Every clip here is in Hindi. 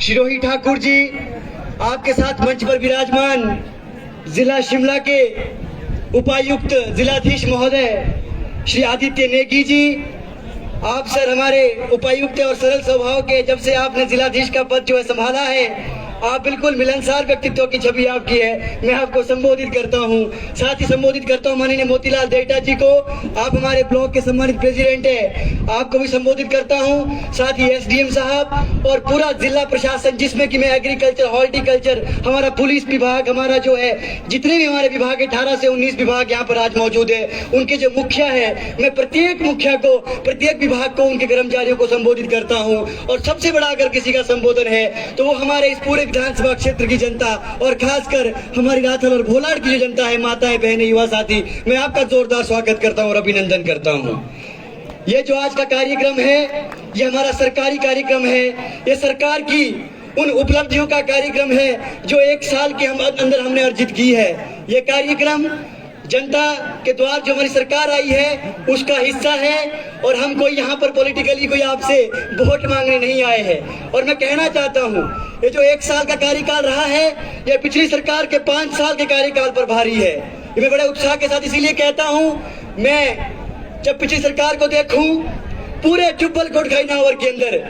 शिरोही ठाकुर जी, आपके साथ मंच पर विराजमान जिला शिमला के उपायुक्त जिलाधीश महोदय श्री आदित्य नेगी जी, आप सर हमारे उपायुक्त और सरल स्वभाव के, जब से आपने जिलाधीश का पद जो है संभाला है, आप बिल्कुल मिलनसार व्यक्तित्व की छवि आपकी है। मैं आपको संबोधित करता हूं, साथ ही संबोधित करता हूं माननीय मोतीलाल देवटा जी को, आप हमारे ब्लॉक के सम्मानित प्रेसिडेंट है, आपको भी संबोधित करता हूं, साथ ही एसडीएम साहब और पूरा जिला प्रशासन, जिसमें कि मैं एग्रीकल्चर, हॉर्टिकल्चर, हमारा पुलिस विभाग, हमारा जो है जितने भी हमारे विभाग 18 से 19 विभाग यहाँ पर आज मौजूद है, उनके जो मुखिया है, मैं प्रत्येक मुखिया को, प्रत्येक विभाग को, उनके कर्मचारियों को संबोधित करता हूँ। और सबसे बड़ा अगर किसी का संबोधन है तो वो हमारे इस पूरे विधानसभा क्षेत्र की जनता और खासकर हमारी राथल और भोलाड़ की जो जनता है, माताएं, बहनें, युवा साथी, मैं आपका जोरदार स्वागत करता हूं और अभिनंदन करता हूं। ये जो आज का कार्यक्रम है, ये हमारा सरकारी कार्यक्रम है, ये सरकार की उन उपलब्धियों का कार्यक्रम है जो 1 साल के अंदर हमने अर्जित की है। ये कार्यक्रम जनता के द्वार जो हमारी सरकार आई है उसका हिस्सा है और हम कोई यहाँ पर पॉलिटिकली कोई आपसे वोट मांगने नहीं आए हैं। और मैं कहना चाहता हूँ, ये जो 1 साल का कार्यकाल रहा है, ये पिछली सरकार के 5 साल के कार्यकाल पर भारी है। ये मैं बड़े उत्साह के साथ इसीलिए कहता हूँ, मैं जब पिछली सरकार को देखूं पूरे जुब्बल कोटखाई नावर के अंदर,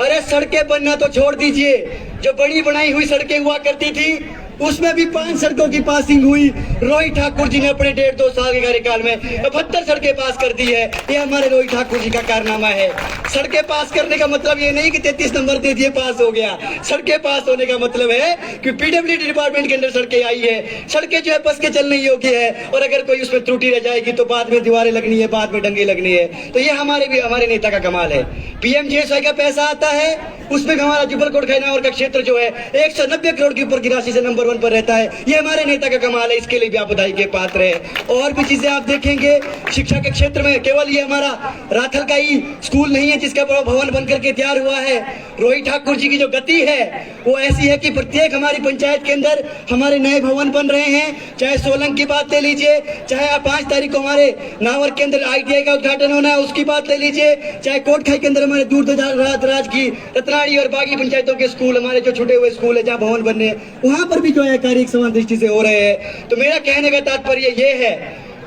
अरे सड़कें बनना तो छोड़ दीजिए, जो बड़ी बनाई हुई सड़कें हुआ करती थी उसमें भी 5 सड़कों की पासिंग हुई। रोहित ठाकुर जी ने अपने 1.5-2 साल के कार्यकाल में 72 सड़कें पास कर दी है। ये हमारे रोहित ठाकुर जी का कारनामा है। सड़कें पास करने का मतलब ये नहीं कि 33 नंबर दे दिए पास हो गया। सड़कें पास होने का मतलब है कि पीडब्ल्यूडी डिपार्टमेंट के अंदर सड़कें आई है, सड़कें जो है बस के चलने योग्य है, और अगर कोई उसमें त्रुटि रह जाएगी तो बाद में दीवारें लगनी है, बाद में डंगे लगनी है। तो ये हमारे नेता का कमाल है। पीएमजीएसवाई का पैसा आता है, उसमें भी हमारा जुब्बल कोटखाई नावर का क्षेत्र जो है 190 करोड़ की ऊपर की राशि से नंबर 1 पर रहता है। ये हमारे नेता का कमाल है, इसके लिए भी आप बधाई के पात्र है। और भी चीजें आप देखेंगे शिक्षा के क्षेत्र में, केवल ये हमारा राथल का ही स्कूल नहीं है जिसका भवन बनकर के तैयार हुआ है। रोहित ठाकुर जी की जो गति है वो ऐसी है कि प्रत्येक हमारी पंचायत के अंदर हमारे नए भवन बन रहे हैं। चाहे सोलंग की बात ले लीजिए, चाहे आप 5 तारीख को हमारे नावर के अंदर ITI का उद्घाटन होना है उसकी बात ले लीजिए, चाहे कोटखाई के अंदर हमारे दूर दराज की रतनाड़ी और बागी पंचायतों के स्कूल, हमारे जो छूटे हुए स्कूल है जहाँ भवन बनने, वहां पर भी जो है कार्य समान दृष्टि से हो रहे हैं। तो मेरा कहने का तात्पर्य ये है,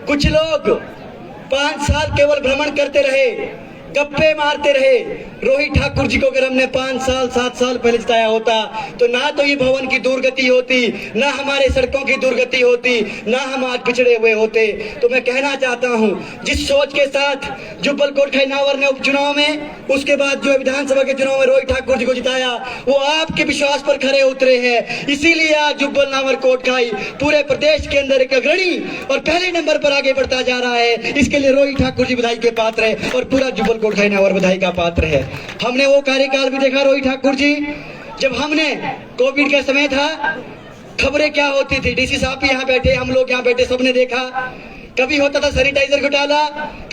कुछ लोग 5 साल केवल भ्रमण करते रहे, गप्पे मारते रहे। रोहित ठाकुर जी को अगर हमने 5 साल 7 साल पहले जिताया होता तो ना तो ये भवन की दुर्गति होती, ना हमारे सड़कों की दुर्गति होती, ना हम आज पिछड़े हुए होते। तो मैं कहना चाहता हूँ, जिस सोच के साथ जुब्बल कोटखाई नावर ने उपचुनाव में, उसके बाद जो विधानसभा के चुनाव में रोहित ठाकुर जी को जिताया, वो आपके विश्वास पर खरे उतरे हैं। इसीलिए आज जुब्बल नावर कोटखाई पूरे प्रदेश के अंदर एक अग्रणी और पहले नंबर पर आगे बढ़ता जा रहा है। इसके लिए रोहित ठाकुर जी बधाई के पात्र है और पूरा जुब्बल कोटखाई नावर बधाई का पात्र है। हमने वो कार्यकाल भी देखा रोहित ठाकुर जी, जब हमने कोविड का समय था, खबरें क्या होती थी, डीसी साहब भी यहाँ बैठे, हम लोग यहाँ बैठे, सबने देखा। कभी होता था सैनिटाइजर घोटाला,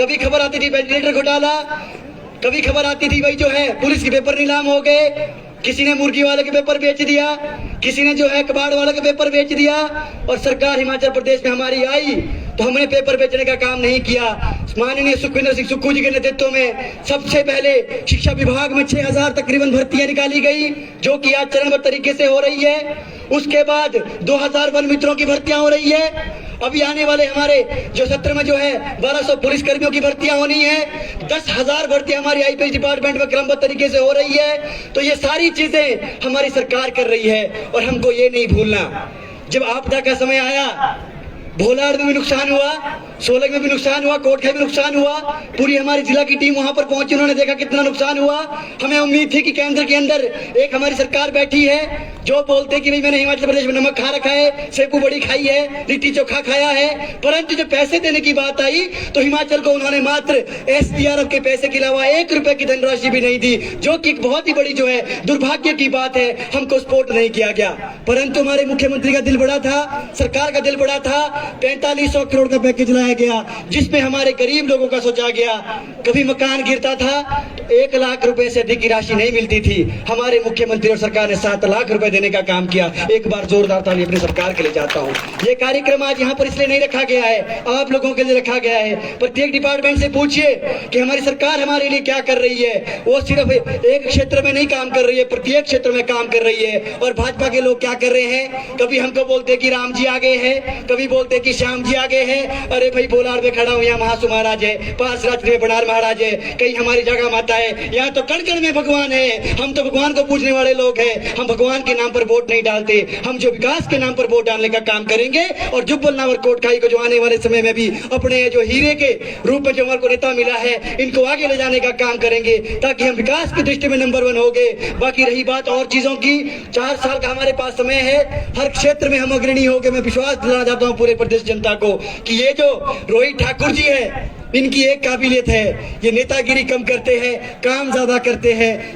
कभी खबर आती थी वेंटिलेटर घोटाला, कभी खबर आती थी वही जो है पुलिस के पेपर नीलाम हो गए, किसी ने मुर्गी वाले के पेपर बेच दिया, किसी ने जो है कबाड़ वाले के पेपर बेच दिया। और सरकार हिमाचल प्रदेश में हमारी आई तो हमने पेपर बेचने का काम नहीं किया। माननीय सुखविंदर सिंह सुक्खू जी के नेतृत्व में सबसे पहले शिक्षा विभाग में 6000 तकरीबन भर्तियां निकाली गई, जो कि आज चरणबद्ध तरीके से हो रही है। उसके बाद 2000 वन मित्रों की भर्तियां हो रही है। अभी आने वाले हमारे जो सत्र में जो है 1200 पुलिस कर्मियों की भर्तियां होनी है। 10,000 भर्तियां हमारी आईपीएस डिपार्टमेंट में क्रमबद्ध तरीके से हो रही है। तो ये सारी चीजें हमारी सरकार कर रही है और हमको ये नहीं भूलना, जब आपदा का समय आया भोलाड़ में भी नुकसान हुआ, सोलंग में भी नुकसान हुआ, कोटखाई में नुकसान हुआ, पूरी हमारी जिला की टीम वहां पर पहुंची, उन्होंने देखा कितना नुकसान हुआ। हमें उम्मीद थी कि केंद्र के अंदर एक हमारी सरकार बैठी है जो बोलते कि भाई मैंने हिमाचल प्रदेश में नमक खा रखा है, सेपू बड़ी खाई है, लिट्टी चोखा खाया है, परंतु जब पैसे देने की बात आई तो हिमाचल को उन्होंने मात्र SDRF के पैसे के अलावा 1 रुपए की धनराशि भी नहीं दी, जो कि एक बहुत ही बड़ी जो है दुर्भाग्य की बात है। हमको सपोर्ट नहीं किया गया, परंतु हमारे मुख्यमंत्री का दिल बड़ा था, सरकार का दिल बड़ा था। 4500 करोड़ का पैकेज लाया गया जिसमें हमारे गरीब लोगों का सोचा गया। कभी मकान गिरता था 1 लाख रुपए से अधिक की राशि नहीं मिलती थी। हमारे मुख्यमंत्री और सरकार ने 7 लाख रुपए देने का काम किया। एक बार जोरदार ताली अपनी सरकार के लिए चाहता हूँ। ये कार्यक्रम आज यहाँ पर इसलिए नहीं रखा गया है, आप लोगों के लिए रखा गया है। प्रत्येक डिपार्टमेंट से पूछिए कि हमारी सरकार हमारे लिए क्या कर रही है। वो सिर्फ एक क्षेत्र में नहीं काम कर रही है, प्रत्येक क्षेत्र में काम कर रही है। और भाजपा के लोग क्या कर रहे हैं, कभी हमको बोलते हैं कि राम जी आ गए हैं, कभी बोलते हैं कि श्याम जी आ गए हैं। अरे भाई बोलार में खड़ा हूँ, यहाँ महासु महाराज है, पास राज्य में बनार महाराज है, कहीं हमारी जगह माता है, यहाँ तो कण कण में भगवान है। हम तो भगवान को पूजने वाले लोग हैं। हम भगवान के नाम पर वोट नहीं डालते, हम जो विकास के नाम पर वोट डालने का काम करेंगे। और जुब्बल नावर कोटखाई को जो आने वाले समय में भी अपने जो हीरे के रूप में जो हमारे को नेता मिला है, इनको आगे ले जाने का काम करेंगे ताकि हम विकास की दृष्टि में नंबर 1 हो गए। बाकी रही बात और चीजों की, 4 साल का हमारे पास समय है, हर क्षेत्र में हम अग्रणी हो गए। मैं विश्वास दिलाना चाहता हूँ पूरे प्रदेश जनता को कि ये जो रोहित ठाकुर जी है, इनकी एक काबिलियत है, ये नेतागिरी कम करते हैं, काम ज्यादा करते हैं।